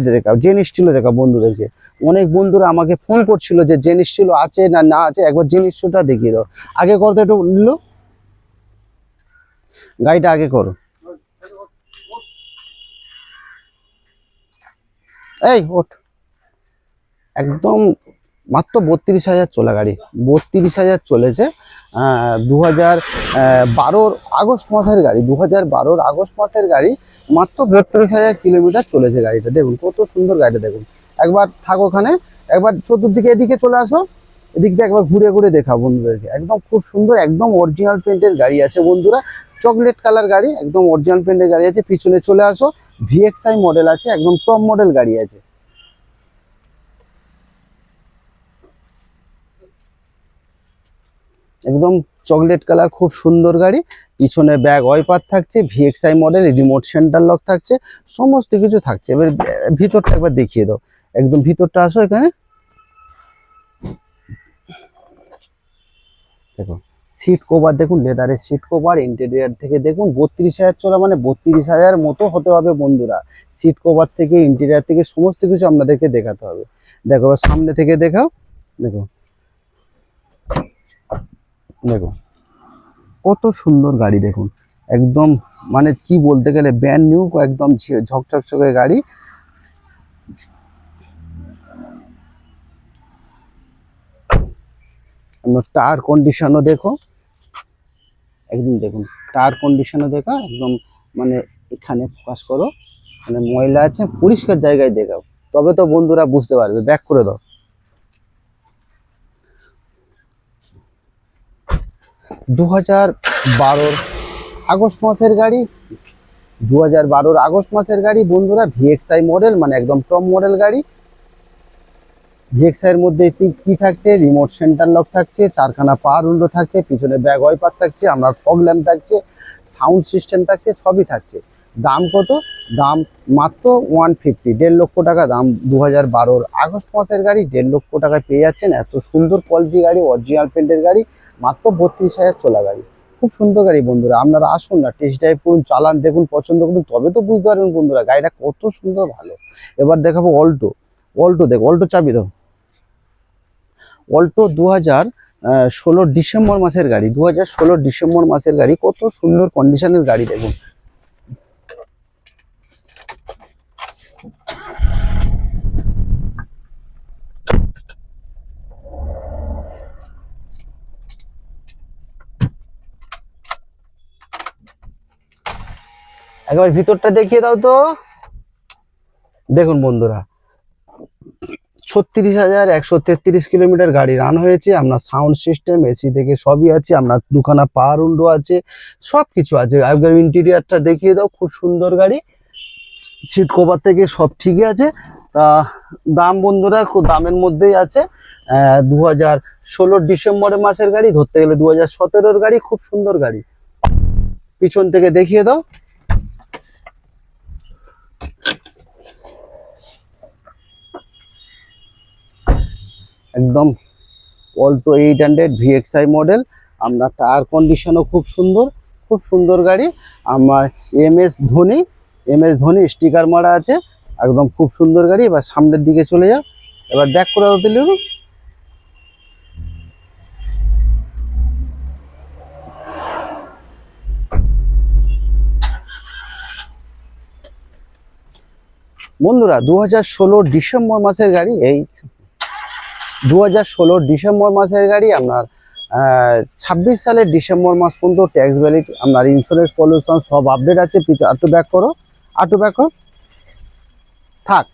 দেখা বন্ধুদেরকে। অনেক বন্ধুরা আমাকে ফোন করছিল যে জেন স্টিল আছে না আছে, একবার জেন স্টিলটা দেখিয়ে দাও। আগে করো তো একটু নিল, গাড়িটা আগে করো। এই ওঠ, একদম মাত্র 32,000 চলা গাড়ি, 32,000 চলেছে। 2012 আগস্ট মাসের গাড়ি, 2012 আগস্ট মাসের গাড়ি, মাত্র 32,000 কিলোমিটার চলেছে গাড়িটা। দেখুন কত সুন্দর গাড়িটা, দেখুন। একবার থাকো ওখানে, একবার চতুর্দিকে এদিকে চলে আসো, এদিক দিয়ে একবার ঘুরে ঘুরে দেখাও বন্ধুদেরকে। একদম খুব সুন্দর, একদম অরিজিনাল পেন্টের গাড়ি আছে বন্ধুরা, চকলেট কালার গাড়ি, একদম অরিজিনাল পেন্টের গাড়ি আছে। পিছনে চলে আসো, VXI মডেল আছে, একদম টপ মডেল গাড়ি আছে। একদম চকলেট কালার, খুব সুন্দর গাড়ি। পিছনে ব্যাগ ওয়াইপার থাকছে, VXI model, remote centre lock থাকছে, সমস্ত কিছু থাকছে। এবার ভিতরটা একবার দেখিয়ে দাও। একদম ভিতরটা আসো এখানে, দেখো সিট কভার দেখুন, লেদারের সিট কভার। ইন্টেরিয়ার থেকে দেখুন 32,000 চলা মানে 32,000 মতো হতে হবে বন্ধুরা। সিট কভার থেকে ইন্টেরিয়ার থেকে সমস্ত কিছু আপনাদেরকে দেখাতে হবে। দেখো এবার সামনে থেকে দেখাও, দেখো দেখো কত সুন্দর গাড়ি দেখুন, একদম মানে কি বলতে গেলে ব্র্যান্ড নিউ, একদম ঝকঝকচকে গাড়ি। টায়ার কন্ডিশনও দেখো, একদম দেখুন টায়ার কন্ডিশনও দেখো একদম, মানে এখানে ফোকাস করো, মানে ময়লা আছে পরিষ্কার জায়গায় দেখাও, তবে তো বন্ধুরা বুঝতে পারবে। ব্যাক করে দাও। 2012 আগস্ট মাসের গাড়ি, 2012 আগস্ট মাসের গাড়ি বন্ধুরা, ভিএক্সআই মডেল, মানে একদম টপ মডেল গাড়ি। ভিএক্সআই এর মধ্যে কি থাকছে, রিমোট সেন্টার লক থাকছে, 4খানা পাওয়ার উইন্ডো থাকছে, পিছনে ব্যাক ওয়াইপার থাকছে, আপনার ফগ ল্যাম্প থাকছে, সাউন্ড সিস্টেম থাকছে, সবই থাকছে। দাম কত? দাম মাত্র 150, 1.5 লক্ষ টাকা দাম। 2012 আগস্ট মাসের গাড়ি 1.5 লক্ষ টাকায় পেয়ে যাচ্ছেন। এত সুন্দর কোয়ালিটি গাড়ি, অরিজিনাল পেন্টের গাড়ি, মাত্র 32,000 চলা গাড়ি। খুব সুন্দর গাড়ি বন্ধুরা, আপনারা আসুন না, টেস্ট ড্রাইভ করুন, চালান, দেখুন, পছন্দ করুন, তবে তো বুঝতে পারবেন বন্ধুরা গাড়িটা কত সুন্দর ভালো। এবার দেখাবো অল্টো। অল্টো দেখো, অল্টো চাবি দাও। অল্টো 2016 ডিসেম্বর মাসের গাড়ি, 2016 ডিসেম্বর মাসের গাড়ি, কত সুন্দর কন্ডিশনের গাড়ি দেখুন। একবার ভিতরটা দেখিয়ে দাও তো। দেখুন বন্ধুরা 36,133 কিলোমিটার গাড়ি রান হয়েছে। আপনার সাউন্ড সিস্টেম, এসি থেকে সবই আছে, আপনার দুখানা পাওয়ার উইন্ডো আছে, সব কিছু আছে। একবার ইন্টেরিয়ারটা দেখিয়ে দাও, খুব সুন্দর গাড়ি, সিট কভার থেকে সব ঠিকই আছে। তা দাম বন্ধুরা খুব দামের মধ্যেই আছে। 2016 ডিসেম্বর মাসের গাড়ি, ধরতে গেলে 2017 গাড়ি, খুব সুন্দর গাড়ি। পিছন থেকে দেখিয়ে দাও। একদম অল্টো 800 ভিএক্সআই মডেল, আপনার টায়ার কন্ডিশনও খুব সুন্দর, খুব সুন্দর গাড়ি। আমার এম এস ধোনি স্টিকার মারা আছে, একদম খুব সুন্দর গাড়ি। এবার সামনের দিকে চলে যাও, এবার ব্যাক করে দাও দিলে। বন্ধুরা 2016 ডিসেম্বর মাসের গাড়ি, এই 2016 ডিসেম্বর মাসের গাড়ি, আপনার 26 সালের ডিসেম্বর মাস পর্যন্ত ট্যাক্স ভ্যালিড, আপনার ইন্স্যুরেন্স পলিউশন সব আপডেট আছে। আটু ব্যাক করো, আটু ব্যাক করো, থাক।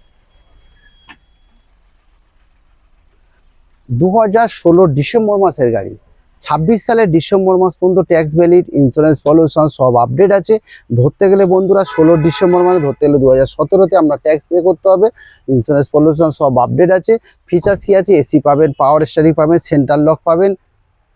2016 ডিসেম্বর মাসের গাড়ি, 26 সালের ডিসেম্বর মাস পর্যন্ত ট্যাক্স ভ্যালিড, ইন্স্যুরেন্স পলিউশন সব আপডেট আছে। ধরতে গেলে বন্ধুরা 16 ডিসেম্বর মানে ধরতে গেলে 2017-তে আমরা ট্যাক্স পে করতে হবে। ইন্স্যুরেন্স পলিউশন সব আপডেট আছে। ফিচার্স কি আছে? এসি পাবেন, পাওয়ার স্টিয়ারিং পাবেন, সেন্ট্রাল লক পাবেন,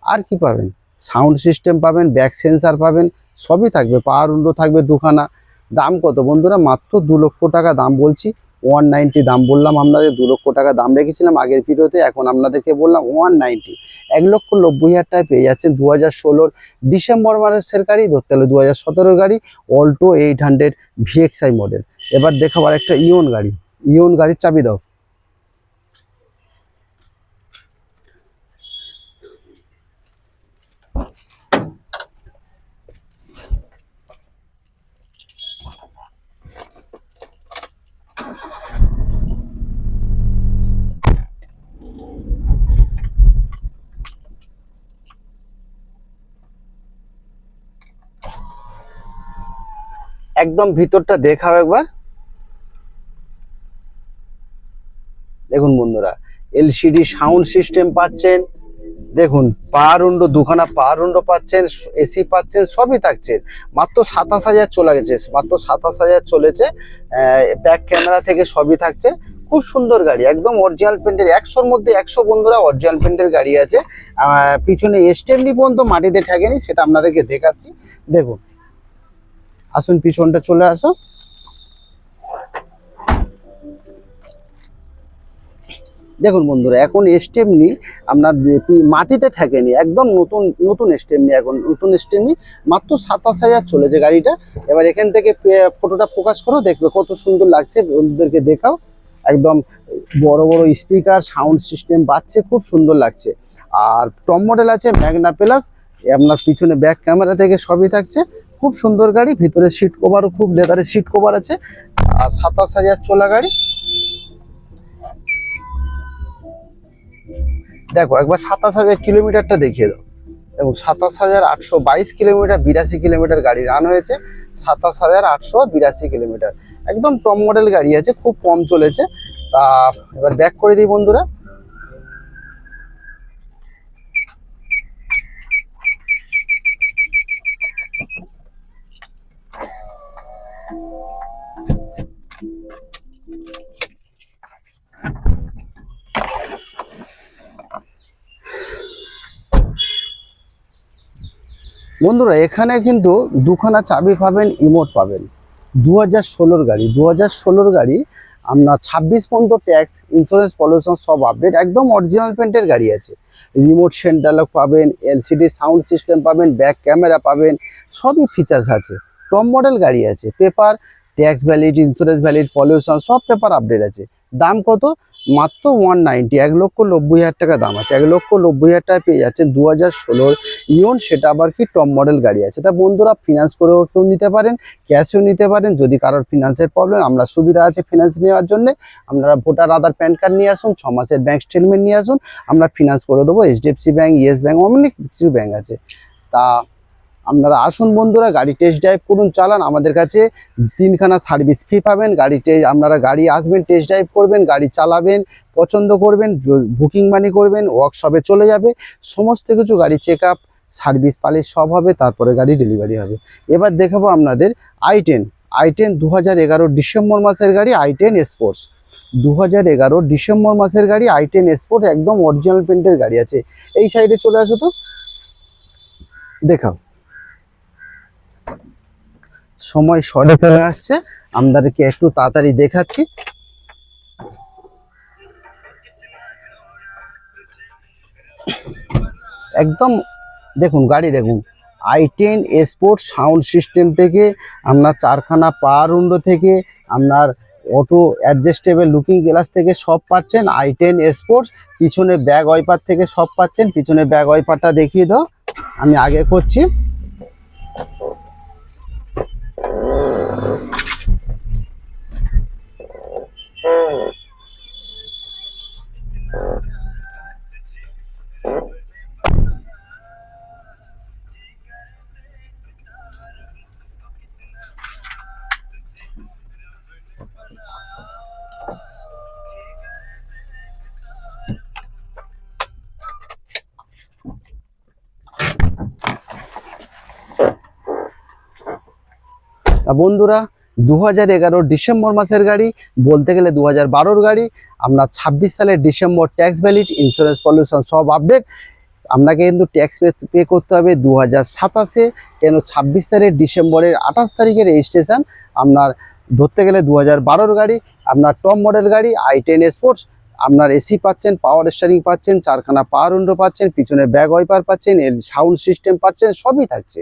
আর কি পাবেন, সাউন্ড সিস্টেম পাবেন, ব্যাক সেন্সার পাবেন, সবই থাকবে, পাওয়ার উইন্ডো থাকবে দুখানা। দাম কত বন্ধুরা? মাত্র 2 লক্ষ টাকা দাম বলছি। 190 দাম বললাম আপনাদের, 2 লক্ষ টাকা দাম রেখেছিলাম আগের ভিডিওতে, এখন আপনাদেরকে বললাম 190, 1,90,000 টাকায় পেয়ে যাচ্ছেন 2016 ডিসেম্বর মাসের গাড়ি, ধরতে হলে 2017 গাড়ি, অল্টো 800 ভিএক্সআই মডেল। এবার দেখাবার একটা ইওন গাড়ি, ইওন গাড়ির চাবি দাও। একদম ভিতরটা দেখাও একবার। দেখুন বন্ধুরা এলসিডি সাউন্ড সিস্টেম পাচ্ছেন, দেখুন পাওয়ার উইন্ডো, দুখানা পাওয়ার উইন্ডো পাচ্ছেন, এসি পাচ্ছেন, সবই থাকছে। মাত্র 27,000 চলে গেছে, মাত্র 27,000 চলেছে। ব্যাক ক্যামেরা থেকে সবই থাকছে। খুব সুন্দর গাড়ি, একদম অরিজিনাল পেন্টের, 100-র মধ্যে 100 বন্ধুরা অরিজিনাল পেন্টের গাড়ি আছে। পিছনে স্টেপনি পর্যন্ত মাটিতে ঠেকেনি, সেটা আপনাদেরকে দেখাচ্ছি। দেখুন, আসুন পিছনটা চলে আসো। দেখুন বন্ধুরা, এখন স্টেপনি আপনার মাটিতে ঠেকেনি, একদম নতুন নতুন স্টেপনি, এখন নতুন স্টেপনি, মাত্র 27,000 চলেছে গাড়িটা। এবার এখান থেকে ফটোটা প্রকাশ করো, দেখবে কত সুন্দর লাগছে, বন্ধুদেরকে দেখাও। একদম বড় বড় স্পিকার, সাউন্ড সিস্টেম বাজছে, খুব সুন্দর লাগছে। আর টপ মডেল আছে ম্যাগনা প্লাস, আপনার পিছনে ব্যাক ক্যামেরা থেকে সবই থাকছে। খুব সুন্দর গাড়ি, ভিতরে সিট কভারও খুব লেদারের সিট কভার আছে। আর 27,000 চলা গাড়ি। দেখো একবার 27,000 কিলোমিটারটা দেখিয়ে দাও। এবং 27,822 কিলোমিটার, 82 কিলোমিটার গাড়ি রান হয়েছে। 27,882 কিলোমিটার, একদম টপ মডেল গাড়ি আছে, খুব কম চলেছে। তা এবার ব্যাক করে দিই বন্ধুরা। বন্ধুরা এখানে কিন্তু দুখানা চাবি পাবেন, ইমোট পাবেন। 2016 গাড়ি, 2016 গাড়ি, আপনার 26 পর্যন্ত ট্যাক্স, ইন্স্যুরেন্স, পলিউশন সব আপডেট, একদম অরিজিনাল পেন্টের গাড়ি আছে। রিমোট সেন্টার লক পাবেন, এলসিডি সাউন্ড সিস্টেম পাবেন, ব্যাক ক্যামেরা পাবেন, সবই ফিচার্স আছে। টপ মডেল গাড়ি আছে, paper, tax valid, insurance valid, pollution সব পেপার আপডেট আছে। দাম কত? মাত্র 190, 1,90,000 টাকা দাম আছে। 1,90,000 টাকা পেয়ে যাচ্ছেন 2016 ইয়ন, সেটা আবার কি টপ মডেল গাড়ি আছে। তা বন্ধুরা ফিনান্স করেও কেউ নিতে পারেন, ক্যাশেও নিতে পারেন। যদি কারোর ফিনান্সের প্রবলেম, আমরা সুবিধা আছে ফিনান্স নেওয়ার জন্য। আপনারা ভোটার আধার প্যান কার্ড নিয়ে আসুন, 6 মাসের ব্যাংক স্টেটমেন্ট নিয়ে আসুন, আমরা ফিনান্স করে দেবো। এইচডিএফসি ব্যাংক, ইয়েস ব্যাংক, অনেক কিছু ব্যাংক আছে। তা আপনারা আসুন বন্ধুরা, গাড়ি টেস্ট ড্রাইভ করুন, চালান। আমাদের কাছে 3খানা সার্ভিস ফি পাবেন। আপনারা গাড়ি আসবেন, টেস্ট ড্রাইভ করবেন, গাড়ি চালাবেন, পছন্দ করবেন, বুকিং মানি করবেন, ওয়ার্কশপে চলে যাবে, সমস্ত কিছু গাড়ি চেক আপ, সার্ভিস পালিশ সব হবে, তারপরে গাড়ি ডেলিভারি হবে। এবার দেখাবো আপনাদের i10 2011 ডিসেম্বর মাসের গাড়ি, i10 স্পোর্টস। 2011 ডিসেম্বর মাসের গাড়ি, i10 স্পোর্টস, একদম অরিজিনাল পেন্টের গাড়ি আছে। এই সাইডে চলে আসো তো, দেখাও। সময় শর্টে চলে আসছে, আমাদেরকে একটু তাড়াতাড়ি দেখাচ্ছি। একদম দেখুন গাড়ি দেখুন, i10 স্পোর্ট, সাউন্ড সিস্টেম থেকে আপনার 4খানা পাওয়ার উইন্ডো থেকে আপনার অটো অ্যাডজাস্টেবল লুকিং গ্লাস থেকে সব পাচ্ছেন। i10 স্পোর্টস, পিছনে ব্যাক ওয়াইপার থেকে সব পাচ্ছেন। পিছনে ব্যাক ওয়াইপারটা দেখিয়ে দাও, আমি আগে করছি। বন্ধুরা 2011 ডিসেম্বর মাসের গাড়ি, বলতে গেলে 2012 গাড়ি। আপনার 26 সালের December, tax valid, insurance, pollution সব আপডেট। আপনাকে কিন্তু ট্যাক্স পে করতে হবে 2027-এ, কেন 26 সালের ডিসেম্বরের 28 তারিখের রেজিস্ট্রেশন। আপনার ধরতে গেলে 2012 গাড়ি, আপনার টপ মডেল গাড়ি, i10 স্পোর্টস। আপনার এসি পাচ্ছেন, পাওয়ার স্টিয়ারিং পাচ্ছেন, 4খানা পাওয়ার উইন্ডো পাচ্ছেন, পিছনে ব্যাক ওয়াইপার পাচ্ছেন, সাউন্ড সিস্টেম পাচ্ছেন, সবই থাকছে।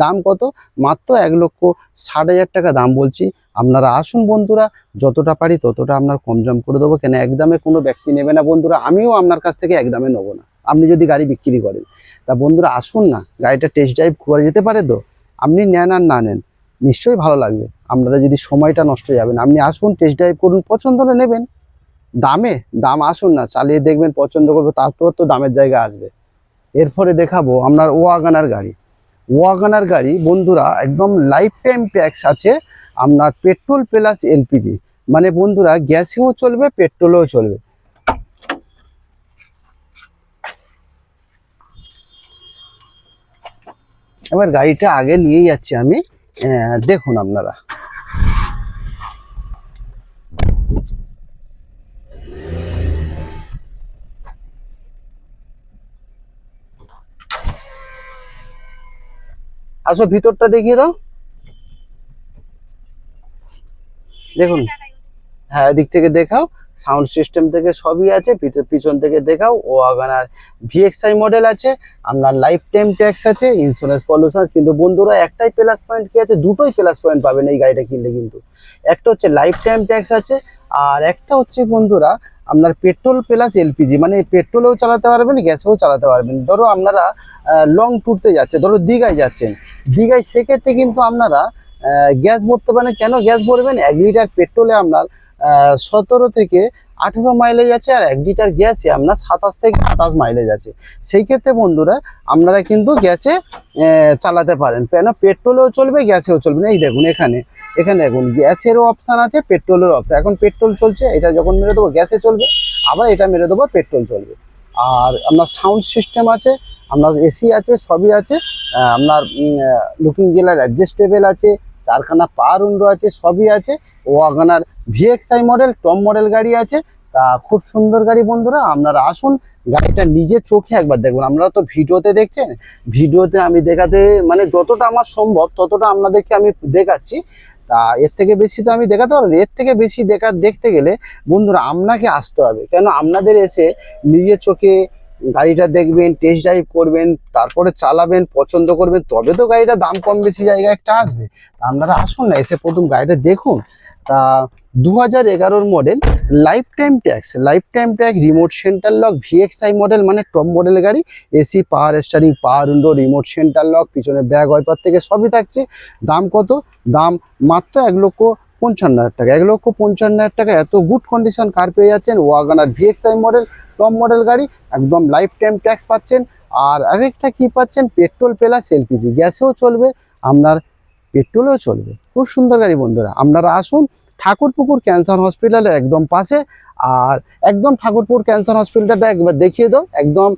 দাম কত? মাত্র 1,60,000 টাকা দাম বলছি। আপনারা আসুন বন্ধুরা, যতটা পারি ততটা আপনার কম জম করে দেবো। কেন একদমে কোনো ব্যক্তি নেবে না বন্ধুরা, আমিও আপনার কাছ থেকে একদমে নেবো না আপনি যদি গাড়ি বিক্রি করেন। তা বন্ধুরা আসুন না, গাড়িটা টেস্ট ড্রাইভ করে যেতে পারে তো। আপনি নেন আর না নেন, নিশ্চয়ই ভালো লাগবে। আপনারা যদি সময়টা নষ্ট হয়ে যাবেন, আপনি আসুন, টেস্ট ড্রাইভ করুন, পছন্দ হলে নেবেন। দাম আসুন না, চালিয়ে দেখবেন, পছন্দ করবে, তারপর তো দামের জায়গা আসবে। এরপরে দেখাবো আপনার ওয়াগনার গাড়ি। ওয়াগনার গাড়ি বন্ধুরা একদম লাইফ টাইম ট্যাক্স আছে। আপনার পেট্রোল প্লাস এলপিজি, মানে বন্ধুরা গ্যাসেও চলবে, পেট্রোলেও চলবে। এবার গাড়িটা আগে নিয়ে যাচ্ছি আমি, দেখুন আপনারা। আসো ভিতরটা দেখিয়ে দাও, দেখুন। হ্যাঁ এদিক থেকে দেখাও। সাউন্ড সিস্টেম থেকে সবই আছে। পিছন থেকে দেখাও ওয়াগনার ভিএক্সআই মডেল আছে, আপনার লাইফ টাইম ট্যাক্স আছে, ইন্স্যুরেন্স পলিউশন। কিন্তু বন্ধুরা একটাই প্লাস পয়েন্ট কি আছে, দুটোই প্লাস পয়েন্ট পাবেন এই গাড়িটা কিনলে। কিন্তু একটা হচ্ছে লাইফ টাইম ট্যাক্স আছে, আর একটা হচ্ছে বন্ধুরা আপনার পেট্রোল প্লাস এলপিজি, মানে পেট্রোলেও চালাতে পারবেন গ্যাসেও চালাতে পারবেন। ধরো আপনারা লং ট্যুরতে যাচ্ছে, ধরো দীঘায় যাচ্ছেন, দীঘায় সেক্ষেত্রে কিন্তু আপনারা গ্যাস ভরতে পারেন। কেন গ্যাস ভরবেন, 1 লিটার পেট্রোলে আপনার 17 থেকে 18 মাইলেজ আছে, আর 1 লিটার গ্যাসে আপনার 27 থেকে 28 মাইলেজ আছে। সেই ক্ষেত্রে বন্ধুরা আপনারা কিন্তু গ্যাসে চালাতে পারেন, কেন পেট্রোলেও চলবে গ্যাসেও চলবে। এই দেখুন এখানে দেখুন গ্যাসেরও অপশান আছে, পেট্রোলেরও অপশান। এখন পেট্রোল চলছে, এটা যখন মেরে দেবো গ্যাসে চলবে, আবার এটা মেরে দেবো পেট্রোল চলবে। আর আপনার সাউন্ড সিস্টেম আছে, আপনার এসি আছে, সবই আছে। আপনার লুকিং গ্লাস অ্যাডজাস্টেবল আছে, 4খানা পাওয়ার উইন্ডো আছে, সবই আছে। WagonR VXI model top model গাড়ি আছে। তা খুব সুন্দর গাড়ি বন্ধুরা, আপনারা আসুন গাড়িটা নিজের চোখে একবার দেখুন। আপনারা তো ভিডিওতে দেখছেন, ভিডিওতে আমি দেখাতে মানে যতটা আমার সম্ভব ততটা আপনাদেরকে আমি দেখাচ্ছি। তা এর থেকে বেশি তো আমি দেখাতে পারবো না। এর থেকে বেশি দেখতে গেলে বন্ধুরা আপনাকে আসতে হবে, কেন আপনাদের এসে নিজের চোখে গাড়িটা দেখবেন, টেস্ট ড্রাইভ করবেন, তারপরে চালাবেন, পছন্দ করবেন, তবে তো গাড়িটা দাম কম বেশি জায়গায় একটা আসবে। তা আপনারা আসুন না, এসে প্রথম গাড়িটা দেখুন। তা 2011 model life time tax remote centre lock VXI model, মানে টপ মডেল গাড়ি। এসি, পাওয়ার স্টারিং, পাওয়ার উইন্ডো, রিমোট সেন্টার লক, পিছনে ব্যাগ ওয়াইপার থেকে সবই থাকছে। দাম কত, দাম মাত্র 1,55,000 টাকা। 1,55,000 টাকা এত গুড কন্ডিশন কার পেয়ে যাচ্ছেন। WagonR VXI model top model গাড়ি, একদম লাইফ টাইম ট্যাক্স পাচ্ছেন। আর আরেকটা কি পাচ্ছেন, পেট্রোল প্লাস এলপিজি, গ্যাসেও চলবে আপনার, পেট্রোলেও চলবে। খুব সুন্দর গাড়ি বন্ধুরা, আপনারা আসুন ঠাকুরপুকুর ক্যান্সার হসপিটালের একদম পাশে। আর একদম ঠাকুরপুর ক্যান্সার হসপিটালটা একবার দেখিয়ে দাও, একদম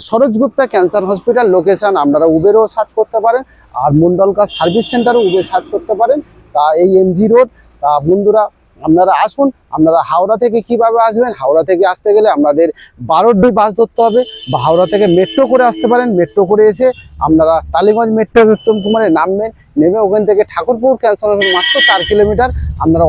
Saroj Gupta cancer hospital location. আপনারা উবেরও সার্চ করতে পারেন, আর মন্ডলকার সার্ভিস সেন্টারও উবের সার্চ করতে পারেন। তা এই এমজি রোড। তা বন্ধুরা আপনারা আসুন। আপনারা হাওড়া থেকে কিভাবে আসবেন, হাওড়া থেকে আসতে গেলে আপনাদের 12 বাস ধরতে হবে, বা হাওড়া থেকে মেট্রো করে আসতে পারেন। মেট্রো করে এসে আপনারা টালিগঞ্জ মেট্রো উত্তম কুমারে নামবেন, নেমে ওখান থেকে ঠাকুরপুর ক্যান্সার মাত্র 4 কিলোমিটার। আপনারা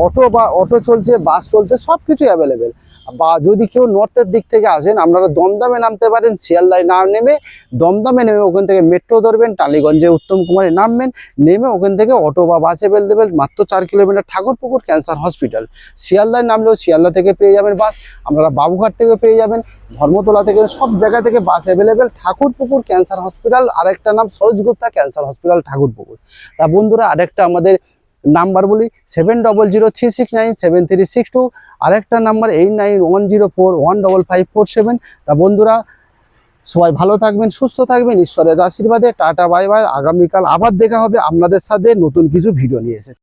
অটো চলছে, বাস চলছে, সব কিছু অ্যাভেলেবেল। বা যদি কেউ নর্থের দিক থেকে আসেন, আপনারা দমদমে নামতে পারেন, শিয়ালদায় না নেমে দমদমে নেমে ওখান থেকে মেট্রো ধরবেন, টালিগঞ্জে উত্তম কুমারে নামবেন, নেমে ওখান থেকে অটো বা বাসে ফেল দেবেন। মাত্র 4 কিলোমিটার ঠাকুরপুকুর ক্যান্সার হসপিটাল। শিয়ালদায় নামলেও শিয়ালদা থেকে পেয়ে যাবেন বাস, আপনারা বাবুঘাট থেকে পেয়ে যাবেন, ধর্মতলা থেকে, সব জায়গা থেকে বাস অ্যাভেলেবেল। ঠাকুরপুকুর ক্যান্সার হসপিটাল, আরেকটা নাম সরোজ গুপ্তা ক্যান্সার হসপিটাল ঠাকুরপুকুর। তা বন্ধুরা আরেকটা আমাদের নাম্বার বলি, 7003697362, আরেকটা নাম্বার 8910415547। তা বন্ধুরা সবাই ভালো থাকবেন, সুস্থ থাকবেন, ঈশ্বরের আশীর্বাদে। Tata bye bye. আগামীকাল আবার দেখা হবে আপনাদের সাথে নতুন কিছু ভিডিও নিয়ে এসে।